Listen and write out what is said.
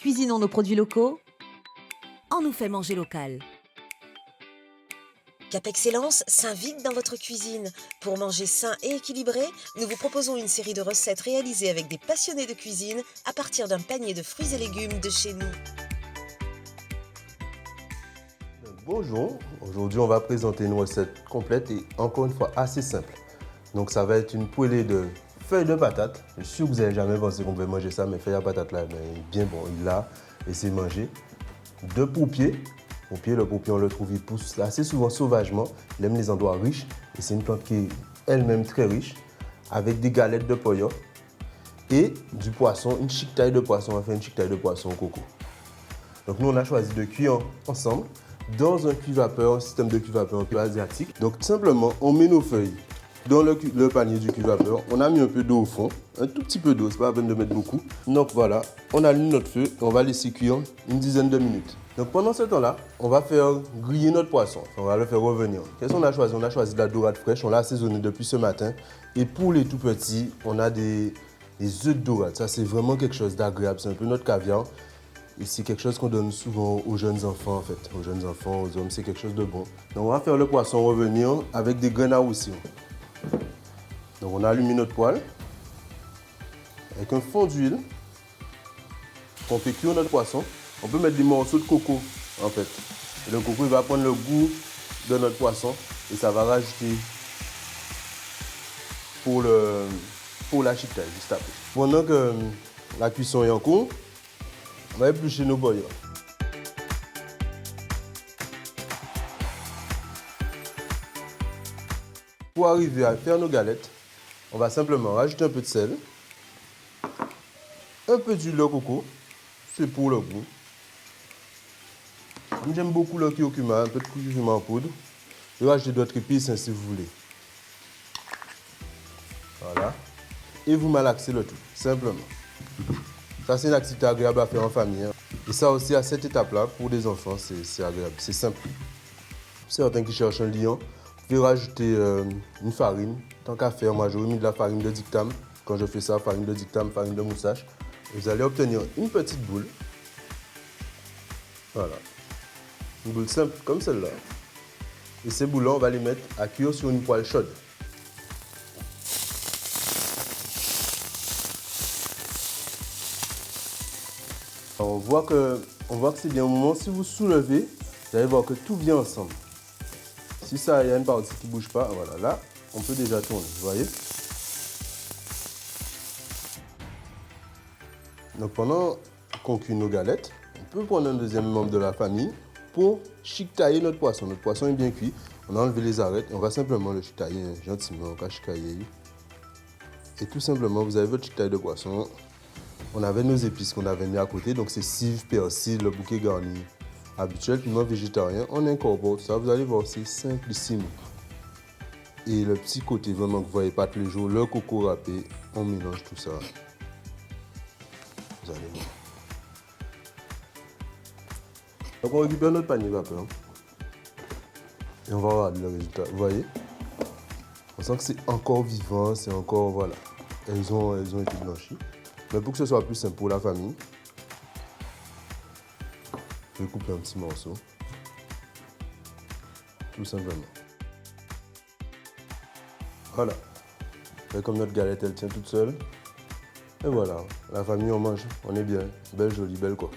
Cuisinons nos produits locaux. On nous fait manger local. Cap Excellence s'invite dans votre cuisine. Pour manger sain et équilibré, nous vous proposons une série de recettes réalisées avec des passionnés de cuisine à partir d'un panier de fruits et légumes de chez nous. Bonjour, aujourd'hui on va présenter une recette complète et encore une fois assez simple. Donc ça va être une poêlée de feuilles de patates. Je suis sûr que vous n'avez jamais pensé qu'on pouvait manger ça, mais feuilles de patates là, bien bon, il l'a et c'est mangé. De pourpier. Le pourpier on le trouve, il pousse assez souvent sauvagement. Il aime les endroits riches et c'est une plante qui est elle-même très riche. Avec des galettes de pollo et du poisson, une chic taille de poisson. On va faire une chic taille de poisson au coco. Donc nous on a choisi de cuire ensemble dans un cuit-vapeur, un système de cuit-vapeur un peu asiatique. Donc tout simplement, on met nos feuilles dans le panier du cuit-vapeur. On a mis un peu d'eau au fond, un tout petit peu d'eau, c'est pas la peine de mettre beaucoup. Donc voilà, on allume notre feu et on va laisser cuire une dizaine de minutes. Donc pendant ce temps-là, on va faire griller notre poisson. On va le faire revenir. Qu'est-ce qu'on a choisi? On a choisi de la dorade fraîche, on l'a assaisonné depuis ce matin. Et pour les tout petits, on a des œufs de dorade. Ça c'est vraiment quelque chose d'agréable, c'est un peu notre caviar. Et c'est quelque chose qu'on donne souvent aux jeunes enfants, en fait. Aux jeunes enfants, aux hommes, c'est quelque chose de bon. Donc, on va faire le poisson revenir avec des graines à aussi. Donc, on a allumé notre poêle avec un fond d'huile. On fait cuire notre poisson. On peut mettre des morceaux de coco, en fait. Et le coco, il va prendre le goût de notre poisson et ça va rajouter pour la chiquetaille, juste après. Pendant que la cuisson est en cours, on va éplucher nos boyaux. Pour arriver à faire nos galettes, on va simplement rajouter un peu de sel, un peu d'huile de coco, c'est pour le goût. J'aime beaucoup le curcuma, un peu de curcuma en poudre. Je vais rajouter d'autres épices si vous voulez. Voilà. Et vous malaxez le tout, simplement. Ça, c'est une activité agréable à faire en famille. Et ça aussi, à cette étape-là, pour des enfants, c'est agréable, c'est simple. Certains qui cherchent un lion, vous pouvez rajouter une farine. Tant qu'à faire, moi, j'aurais mis de la farine de dictam. Quand je fais ça, farine de dictam, farine de moussage. Et vous allez obtenir une petite boule. Voilà. Une boule simple, comme celle-là. Et ces boules-là, on va les mettre à cuire sur une poêle chaude. On voit que c'est bien. Au moment si vous soulevez, vous allez voir que tout vient ensemble. Si ça, il y a une partie qui ne bouge pas, voilà, là, on peut déjà tourner, vous voyez. Donc pendant qu'on cuit nos galettes, on peut prendre un deuxième membre de la famille pour chiquetailler notre poisson. Notre poisson est bien cuit, on a enlevé les arêtes et on va simplement le chiquetailler gentiment, on va chiquetailler. Et tout simplement, vous avez votre chiquetaille de poisson. On avait nos épices qu'on avait mis à côté, donc c'est cive, persil, le bouquet garni habituel, piment végétarien. On incorpore tout ça, vous allez voir, c'est simplissime. Et le petit côté vraiment que vous voyez pas tous les jours, le coco râpé, on mélange tout ça. Vous allez voir. Donc on récupère notre panier vapeur et on va regarder le résultat. Vous voyez, on sent que c'est encore vivant, c'est encore, voilà, elles ont été blanchies. Mais pour que ce soit plus simple pour la famille, je vais couper un petit morceau, tout simplement. Voilà. Et comme notre galette, elle tient toute seule. Et voilà, la famille, on mange, on est bien. Belle, jolie, belle quoi.